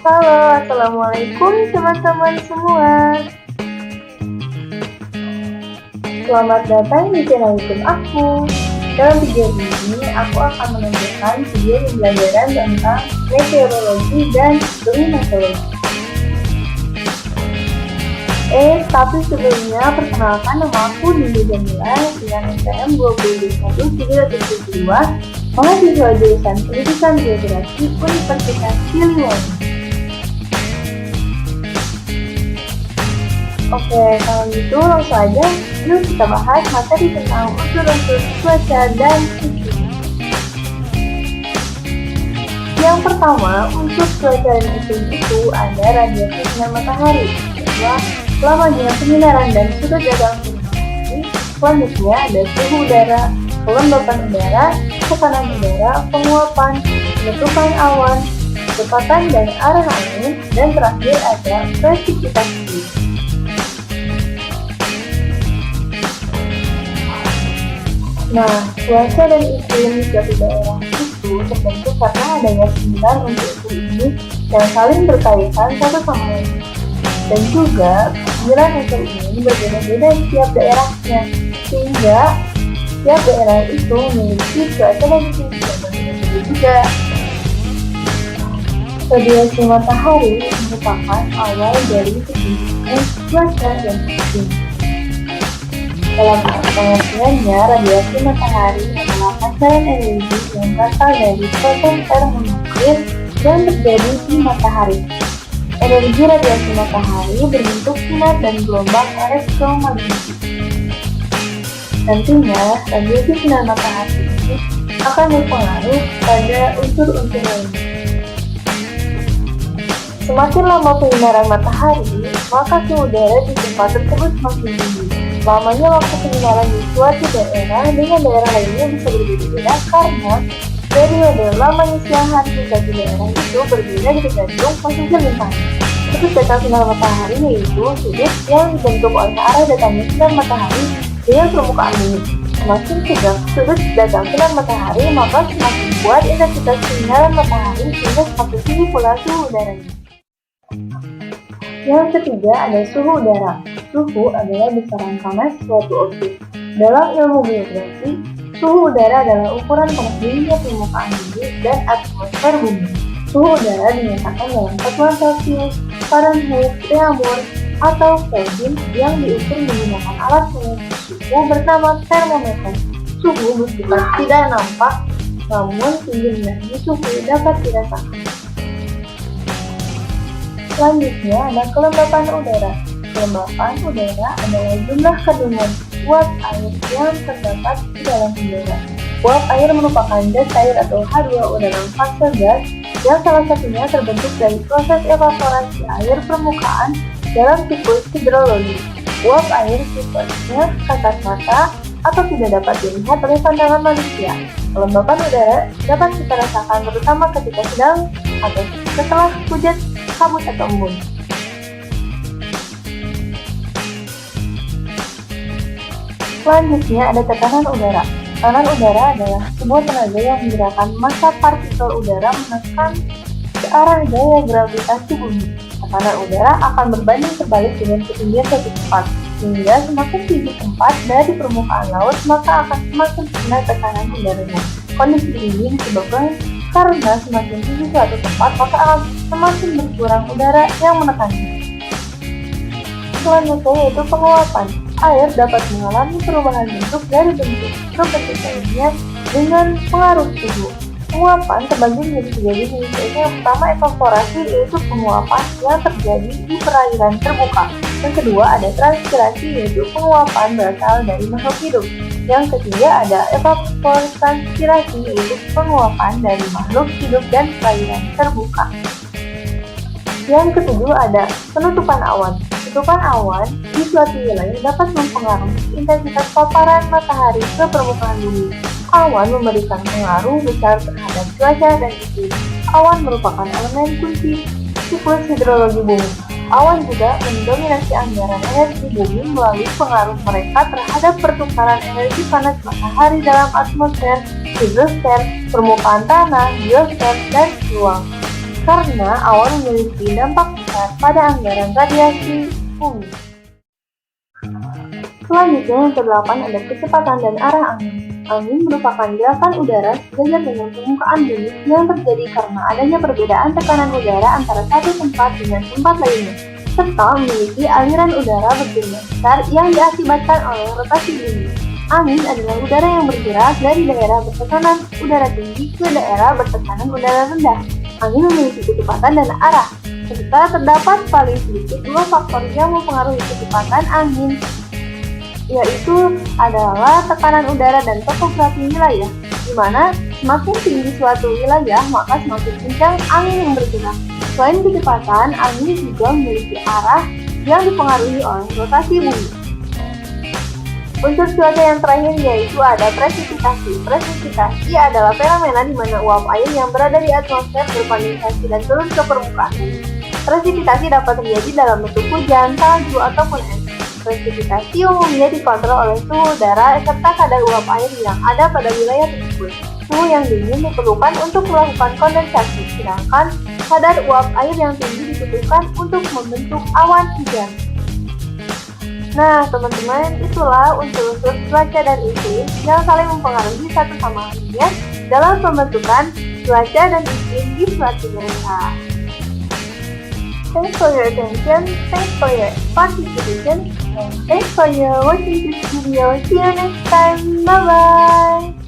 Halo, Assalamualaikum teman-teman semua. Selamat datang di channel YouTube aku. Dalam video ini, aku akan menunjukkan video pembelajaran tentang meteorologi dan klimatologi. Tapi sebelumnya, perkenalkan nama aku Dinda Jamila dengan STM 22172, mahasiswa jurusan Pendidikan Geografi Universitas Siliwangi. Oke, kalau gitu langsung aja yuk kita bahas materi tentang unsur-unsur cuaca dan iklim. Yang pertama, unsur cuaca dan iklim itu ada radiasi sinar matahari, bahwa lamanya penyinaran dan sudut dalam matahari. Selanjutnya ada suhu udara, kelembapan udara, tekanan udara, penguapan, penutupan awan, kecepatan dan arah angin, dan terakhir ada presipitasi. Nah, cuaca dan iklim di suatu daerah itu terbentuk karena adanya 9 unsur ini yang saling berkaitan satu sama lain. Dan juga 9 unsur ini berbeda-beda di tiap daerahnya, sehingga tiap daerah itu memiliki cuaca dan iklim yang berbeda juga. Radiasi matahari merupakan awal dari terbentuknya cuaca dan iklim. Dalam pengertiannya, radiasi matahari adalah pancaran energi yang berasal dari proton termonuklir yang terjadi di matahari. Energi radiasi matahari berbentuk sinar dan gelombang elektromagnetik. Nantinya, radiasi sinar matahari ini akan berpengaruh pada unsur-unsur lainnya. Semakin lama penyinaran matahari, maka suhu udara di tempat tersebut semakin tinggi. Lamanya waktu penyinaran di suatu daerah dengan daerah lainnya bisa berbeda-beda karena periode lamanya siang hari di suatu daerah itu berbeda tergantung posisi lintang. Sudut datang sinar matahari yaitu sudut yang dibentuk oleh arah datangnya sinar matahari dengan permukaan bumi. Semakin tegak sudut datang sinar matahari, maka semakin kuat intensitas sinaran matahari sehingga semakin tinggi pula suhu udaranya. Yang ketiga ada suhu udara. Suhu adalah besaran panas suatu objek. Dalam ilmu geografi, suhu udara adalah ukuran panas dirinya permukaan bumi dan atmosfer bumi. Suhu udara dinyatakan dalam satuan Celcius, Fahrenheit, Reaumur, atau Kelvin yang diukur menggunakan alat pengukur suhu bernama termometer. Suhu bersifat tidak nampak, namun tingginya suhu dapat dirasakan. Selanjutnya ada kelembapan udara. Kelembapan udara adalah jumlah kandungan uap air yang terdapat di dalam udara. Uap air merupakan gas cair atau H2O dalam fase gas yang salah satunya terbentuk dari proses evaporasi air permukaan dalam siklus hidrologi. Uap air sifatnya kasat mata atau tidak dapat dilihat oleh pandangan manusia. Kelembapan udara dapat kita rasakan terutama ketika sedang atau setelah hujan kabut atau embun. Selanjutnya ada tekanan udara. Tekanan udara adalah sebuah tenaga yang menggerakkan massa partikel udara menekan ke arah gaya gravitasi bumi. Tekanan udara akan berbanding terbalik dengan ketinggian suatu tempat, sehingga semakin tinggi tempat dari permukaan laut maka akan semakin rendah tekanan udaranya. Kondisi ini disebabkan karena semakin tinggi suatu tempat maka akan semakin berkurang udara yang menekannya. Selanjutnya yaitu penguapan. Air dapat mengalami perubahan bentuk dari bentuk ke bentuk lainnya dengan pengaruh suhu. Penguapan terbagi menjadi 3 jenis, yaitu yang pertama evaporasi, yaitu penguapan yang terjadi di perairan terbuka. Yang kedua ada transpirasi, yaitu penguapan berasal dari makhluk hidup. Yang ketiga ada evapotranspirasi, yaitu penguapan dari makhluk hidup dan perairan terbuka. Yang ketujuh ada penutupan awan. Penutupan awan di suatu wilayah dapat mempengaruhi intensitas paparan matahari ke permukaan bumi. Awan memberikan pengaruh besar terhadap cuaca dan iklim. Awan merupakan elemen kunci siklus hidrologi bumi. Awan juga mendominasi anggaran energi bumi melalui pengaruh mereka terhadap pertukaran energi panas matahari dalam atmosfer, hidrosfer, permukaan tanah, biosfer, dan ruang. karena awan memiliki dampak besar pada anggaran radiasi bumi. Selanjutnya yang ke-8 ada kecepatan dan arah angin. Angin merupakan gerakan udara sejajar dengan permukaan bumi yang terjadi karena adanya perbedaan tekanan udara antara satu tempat dengan tempat lainnya, serta memiliki aliran udara berjumlah besar yang diakibatkan oleh rotasi bumi. Angin adalah udara yang bergerak dari daerah bertekanan udara tinggi ke daerah bertekanan udara rendah. Angin memiliki kecepatan dan arah, serta terdapat paling sedikit dua faktor yang mempengaruhi kecepatan angin, yaitu adalah tekanan udara dan topografi wilayah, di mana semakin tinggi suatu wilayah, maka semakin kencang angin yang bergerak. Selain kecepatan, angin juga memiliki arah yang dipengaruhi oleh rotasi bumi. Unsur cuaca yang terakhir yaitu ada presipitasi. Presipitasi adalah fenomena di mana uap air yang berada di atmosfer berkondensasi dan turun ke permukaan. Presipitasi dapat terjadi dalam bentuk hujan, salju, ataupun es. Presipitasi umumnya dikontrol oleh suhu udara serta kadar uap air yang ada pada wilayah tersebut. Suhu yang dingin diperlukan untuk melakukan kondensasi, sedangkan kadar uap air yang tinggi dibutuhkan untuk membentuk awan hujan. Nah, teman-teman, itulah unsur-unsur cuaca dan iklim yang saling mempengaruhi satu sama lainnya dalam pembentukan cuaca dan iklim di suatu daerah. Thanks for your attention, thanks for your participation, and thanks for your watching this video. See you next time. Bye-bye!